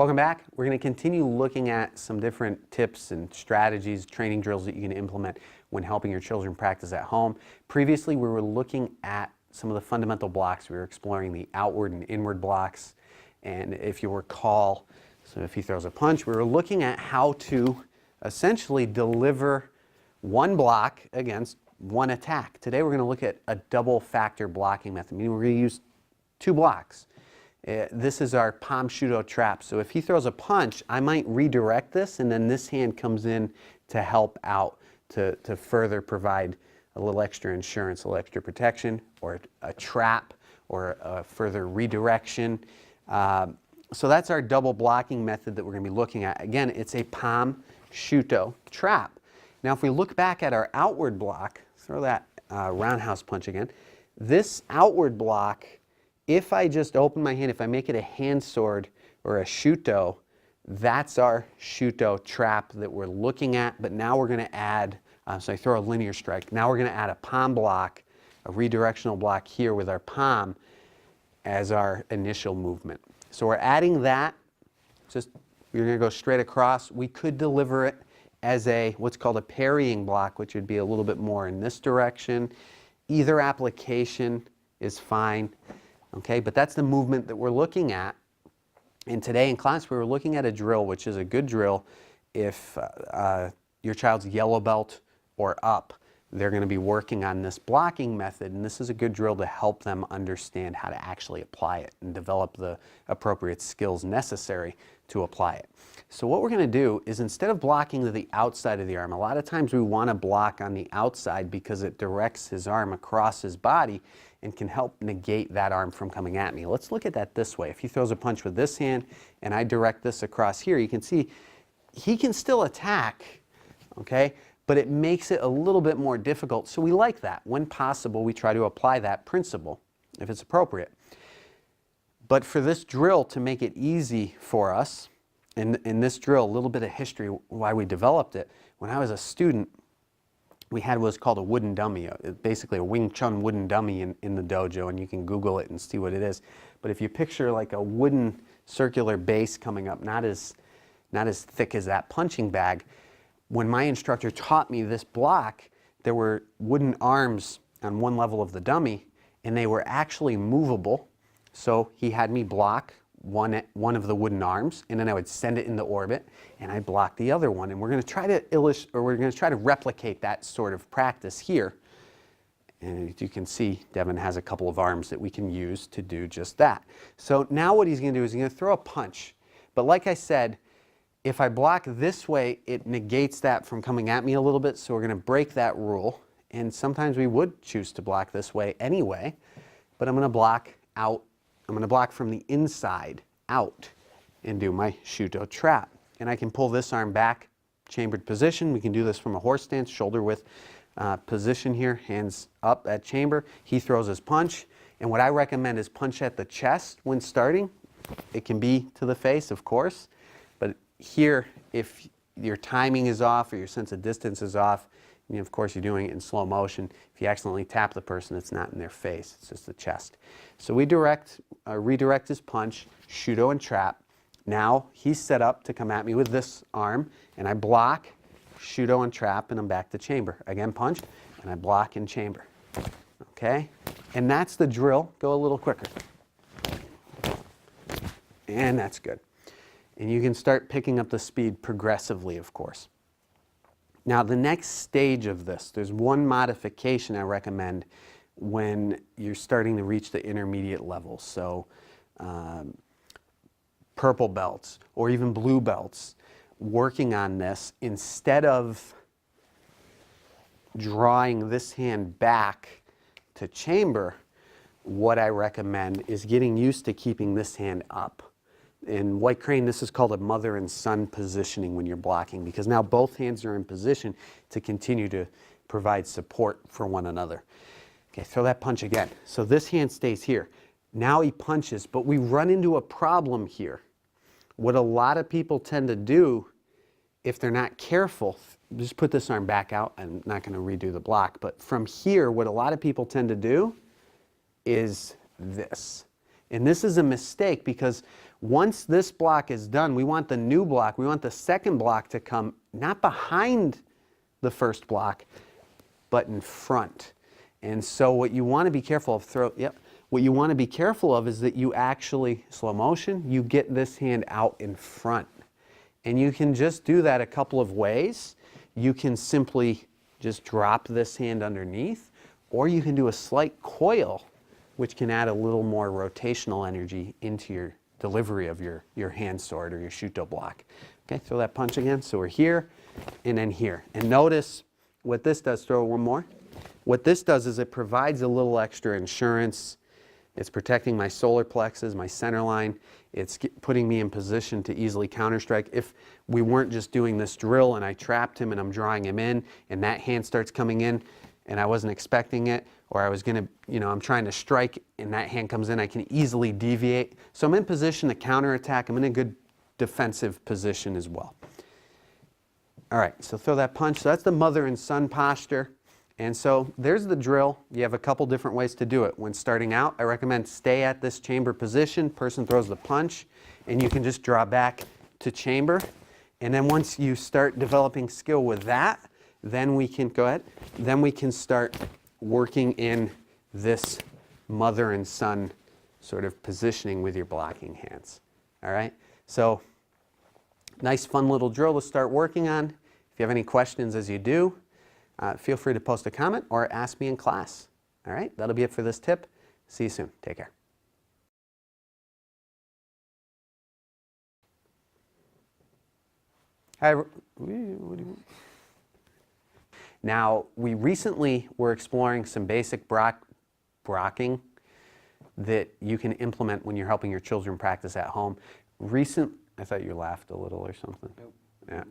Welcome back. We're going to continue looking at some different tips and strategies, training drills that you can implement when helping your children practice at home. Previously, we were looking at some of the fundamental blocks. We were exploring the outward and inward blocks. And if you recall, so if he throws a punch, we were looking at how to essentially deliver one block against one attack. Today, we're going to look at a double factor blocking method, meaning we're going to use two blocks. This is our palm shudo trap. So if he throws a punch, I might redirect this, and then this hand comes in to help out, to further provide a little extra insurance, a little extra protection, or a trap, or a further redirection. So that's our double blocking method that we're going to be looking at. Again, it's a palm shudo trap. Now if we look back at our outward block, throw that roundhouse punch again. This outward block, if I just open my hand, if I make it a hand sword or a shudo, that's our shudo trap that we're looking at. But now we're going to add, so I throw a linear strike. Now we're going to add a palm block, a redirectional block here with our palm as our initial movement. So we're adding that, just you're going to go straight across. We could deliver it as a what's called a parrying block, which would be a little bit more in this direction. Either application is fine. Okay, but that's the movement that we're looking at. And today in class we were looking at a drill, which is a good drill if your child's yellow belt or up. They're going to be working on this blocking method, and this is a good drill to help them understand how to actually apply it and develop the appropriate skills necessary to apply it. So what we're going to do is, instead of blocking to the outside of the arm, a lot of times we want to block on the outside because it directs his arm across his body and can help negate that arm from coming at me. Let's look at that this way. If he throws a punch with this hand and I direct this across here, you can see he can still attack, okay, but it makes it a little bit more difficult. So we like that. When possible, we try to apply that principle if it's appropriate. But for this drill to make it easy for us, in this drill, a little bit of history why we developed it. When I was a student, we had what's called a wooden dummy, basically a Wing Chun wooden dummy in the dojo, and you can Google it and see what it is. But if you picture like a wooden circular base coming up, not as thick as that punching bag, when my instructor taught me this block, there were wooden arms on one level of the dummy, and they were actually movable. So he had me block one of the wooden arms, and then I would send it into orbit, and I'd block the other one. And we're going to try to replicate that sort of practice here. And as you can see, Devin has a couple of arms that we can use to do just that. So now what he's going to do is he's going to throw a punch. But like I said, if I block this way, it negates that from coming at me a little bit, so we're going to break that rule. And sometimes we would choose to block this way anyway, but I'm going to block out. I'm going to block from the inside out and do my shudo trap. And I can pull this arm back, chambered position. We can do this from a horse stance, shoulder width position here, hands up at chamber. He throws his punch. And what I recommend is punch at the chest when starting. It can be to the face, of course. But here, if your timing is off or your sense of distance is off, and of course you're doing it in slow motion, if you accidentally tap the person, it's not in their face, it's just the chest. So we redirect his punch, shudo and trap. Now he's set up to come at me with this arm, and I block, shudo and trap, and I'm back to chamber. Again, punch, and I block and chamber. Okay? And that's the drill. Go a little quicker. And that's good. And you can start picking up the speed progressively, of course. Now the next stage of this, there's one modification I recommend when you're starting to reach the intermediate levels. So purple belts or even blue belts, working on this, instead of drawing this hand back to chamber, what I recommend is getting used to keeping this hand up. In White Crane, this is called a mother and son positioning when you're blocking, because now both hands are in position to continue to provide support for one another. Okay, throw that punch again. So this hand stays here. Now he punches, but we run into a problem here. What a lot of people tend to do, if they're not careful, just put this arm back out. I'm not going to redo the block, but from here, what a lot of people tend to do is this. And this is a mistake, because Once this block is done, we want the new block, we want the second block to come not behind the first block, but in front. And so what you want to be careful of, what you want to be careful of is that you actually, slow motion, you get this hand out in front. And you can just do that a couple of ways. You can simply just drop this hand underneath, or you can do a slight coil, which can add a little more rotational energy into your delivery of your hand sword or your Shuto block. Okay, throw that punch again. So we're here and then here. And notice what this does, throw one more. What this does is it provides a little extra insurance. It's protecting my solar plexus, my center line. It's putting me in position to easily counterstrike. If we weren't just doing this drill and I trapped him and I'm drawing him in and that hand starts coming in and I wasn't expecting it, or I was going to, I'm trying to strike and that hand comes in, I can easily deviate. So I'm in position to counterattack. I'm in a good defensive position as well. All right, so throw that punch. So that's the mother and son posture. And so there's the drill. You have a couple different ways to do it. When starting out, I recommend stay at this chamber position. Person throws the punch, and you can just draw back to chamber. And then once you start developing skill with that, then we can, go ahead, then we can start working in this mother and son sort of positioning with your blocking hands. All right? So nice fun little drill to start working on. If you have any questions as you do, feel free to post a comment or ask me in class. All right, that'll be it for this tip. See you soon. Take care. Hi. Now, we recently were exploring some basic blocking that you can implement when you're helping your children practice at home. I thought you laughed a little or something. Nope. Yeah.